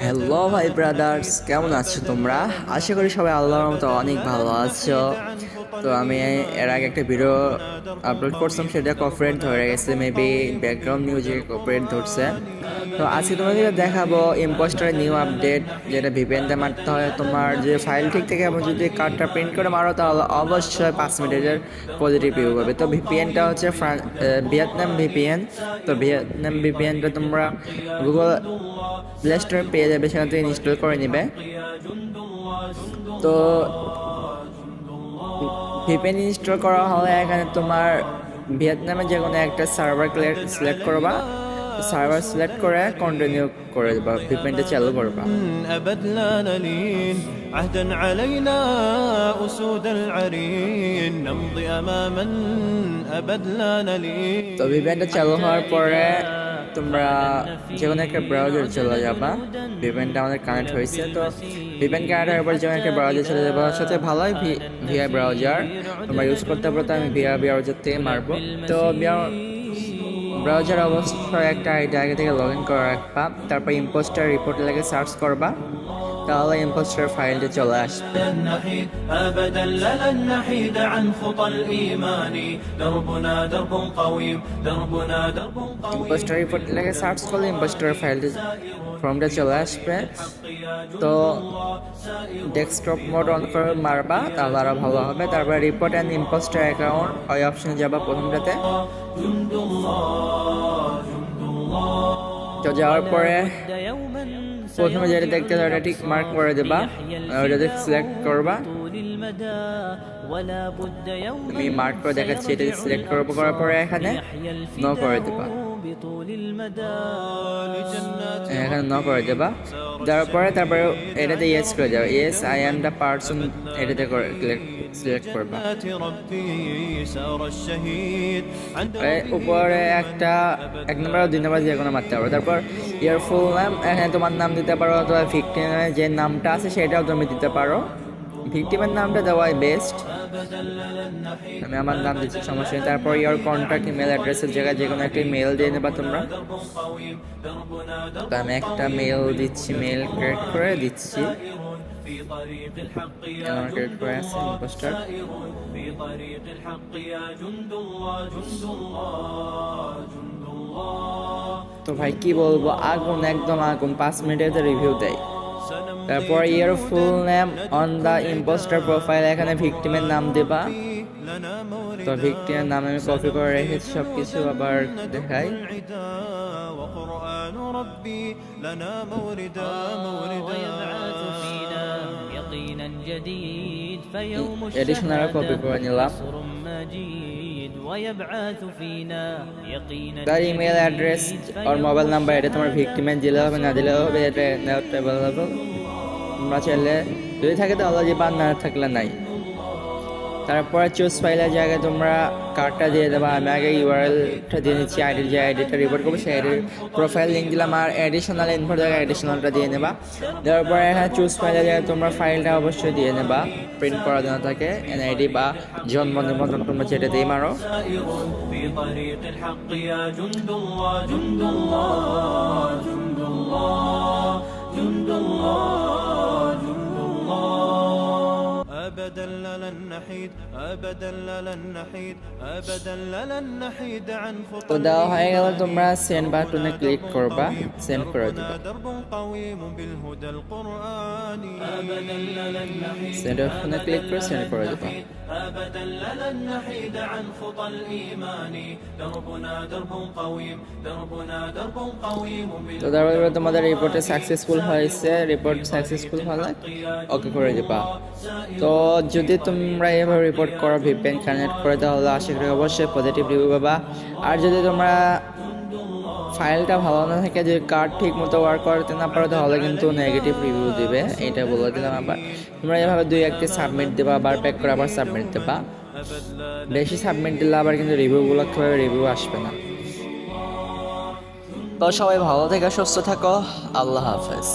Hello ভাই brothers, কেমন আছো তোমরা? আশা করি সবাই আল্লাহর মতো অনেক ভালো আছো। তো আমি এর আগে একটা ভিডিও আপলোড করছিলাম, সেটা কপিরাইট ধরে গেছে, মেবি ব্যাকগ্রাউন্ড মিউজিক কপিরাইট ধরছে। তো আজকে তোমাদের দেখাবো ইম্পোস্টারের নিউ আপডেট, যেটা ভিপিএনটা মারতে হয়। তোমার যে ফাইল ঠিক থেকে এবং যদি কার্ডটা প্রিন্ট করে মারো তাহলে অবশ্যই 5 মিনিটের পজিটিভ ভিউ পাবে। তো ভিপিএনটা হচ্ছে ভিয়েতনাম ভিপিএন। তো ভিয়েতনাম ভিপিএনটা তোমরা গুগল প্লে স্টোরে পেয়ে যাবে, সেখান থেকে ইনস্টল করে নেবে। তো ভিপিএন ইনস্টল করা হলে এখানে তোমার ভিয়েতনামে যে কোনো একটা সার্ভার সিলেক্ট করবা, সার্ভার সিলেক্ট করে কন্টিনিউ করে দেবা, ভিপিএনটা চালু করবা। أبد لا نلين عهدا علينا أسود العرين نمضي أماما أبد لا نلين। তো ভিপিএনটা চালু হওয়ার পরে তোমরা যে কোনো একটা ব্রাউজার চলে যাবা। ভিপিএনটা আমাদের কানেক্ট হয়েছে, তো ভিপিএন কানেক্ট হওয়ার পর যে কোনো একটা ব্রাউজার চলে যাবা। সাথে ভালোই ভিআই ব্রাউজার তোমরা ইউজ করতে পারো। তো আমি ভিআই ব্রাউজার থেকে মারবো। তো ব্রাউজার অবশ্যই একটা আইডি আগে থেকে লগ ইন করে রাখবা। তারপর ইম্পোস্টার রিপোর্ট লাগে সার্চ করবা, তাহলে ইম্পোস্টার ফাইলটা চলে আসবে। أبدا لن نحيد عن خطى الإيمان دربنا درب قويم دربنا درب قويم। ইম্পোস্টার রিপোর্ট লাগে সার্চ করলে ইম্পোস্টার ফাইলটা ফর্মটা চলে আসবে। তো ডেস্কটপ মোড অন করে মারবা, তাহলে আরো ভালো হবে। তারপর রিপোর্ট অ্যান্ড ইম্পোস্টার অ্যাকাউন্ট ওই অপশনে যাবা প্রথমটাতে। তো যাওয়ার পরে প্রথমে যেটা দেখতে ওটা ঠিক মার্ক করে দেবা, ওটাতে সিলেক্ট করবা। তুমি মার্ক করে দেখাচ্ছি, এটা সিলেক্ট করবো, করার পরে এখানে ন করে দেবা, এখানে ন করে দেবা। দেওয়ার পরে তারপরে এটাতে ইয়েস করে দেবা, yes I am the person, এটাতে সিলেক্ট করবা। উপরে একটা 1 নম্বর 2 নম্বর যে কোনো মারতে পারো। তারপর ইয়ার ফুল নাম, এখানে তোমার নাম দিতে পারো, অথবা ভিক্টিমের যে নামটা আছে সেটাও তুমি দিতে পারো। ভিক্টিমের নামটা দেওয়াই বেস্ট, আমি আমার নাম দিচ্ছি, সমস্যা নেই। তারপর ইয়ার কন্ট্যাক্ট ইমেল অ্যাড্রেসের জায়গায় যে কোনো একটা মেল দিয়ে নেবা তোমরা। তো আমি একটা মেল দিচ্ছি, মেল ক্রিয়েট করে দিচ্ছি। তো ভাই কি বলবো, আগুন, একদম আগুন, 5 মিনিটের রিভিউ দেয়। তারপর your full name on the impostor profile, এখানে ভিক্টিমের নাম দেবা। তো ভিক্টিমের নাম আমি কপি করে রেখেছি, সবকিছু আবার দেখাই। এডিশনাল কপি করে নিলাম। তার ইমেল অ্যাড্রেস আর মোবাইল নাম্বার, এটা তোমার ভিক্টিমের দিলে হবে, না দিলে হবে, এটা নট অ্যাভেলেবল। তোমরা চাইলে যদি থাকে তাহলে দিবা, না থাকলে নাই। তারপরে চুজ ফাইলের জায়গায় তোমরা কার্ডটা দিয়ে দেবা। আমি আগে ইউআরএলটা দিয়ে নিচ্ছি, আইডির যে আইডিটা রিপোর্ট করবো সেই আইডির প্রোফাইল লিঙ্ক দিলাম, আর অ্যাডিশনাল ইনফোর জায়গায় অ্যাডিশনালটা দিয়ে নেবা। দেওয়ার পরে হ্যাঁ চুজ ফাইলের জায়গায় তোমরা ফাইলটা অবশ্যই দিয়ে নেবা, প্রিন্ট করা জন্য থাকে এনআইডি বা জন্ম নিবন্ধন, তোমরা যেটা দিয়ে মারো। أبدا لن نحيد أبدا لن نحيد أبدا لن نحيد عن خطى। তো দেওয়া হয়ে গেল, তোমরা সেন্ড বাটনে ক্লিক করবা, সেন্ড করে দিবা। درب قويم بالهدى القرآني أبدا لن نحيد সেন্ড বাটনে ক্লিক করে সেন্ড করে দিবা। أبدا لن نحيد عن خطى الإيمان دربنا درب قويم دربنا درب قويم। তো তারপরে তোমাদের রিপোর্টে সাকসেসফুল হয়েছে, রিপোর্ট সাকসেসফুল হলে ওকে করে দিবা। তো যদি তোমরা এভাবে রিপোর্ট করো, ভিপিএন কানেক্ট করে, তাহলে আশা করি অবশ্যই পজিটিভ রিভিউ পাবা। আর যদি তোমরা ফাইলটা ভালো না থাকে, যদি কার্ড ঠিক মতো ওয়ার্ক করতে না পারো, তাহলে কিন্তু নেগেটিভ রিভিউ দিবে, এটা বলে দিলাম। আবার তোমরা এভাবে 2-1টি সাবমিট দেবা, আবার প্যাক করে আবার সাবমিট দেবা। বেশি সাবমিট দিলে আবার কিন্তু রিভিউগুলো কীভাবে রিভিউ আসবে না। তো সবাই ভালো থেকে সুস্থ থাকো, আল্লাহ হাফেজ।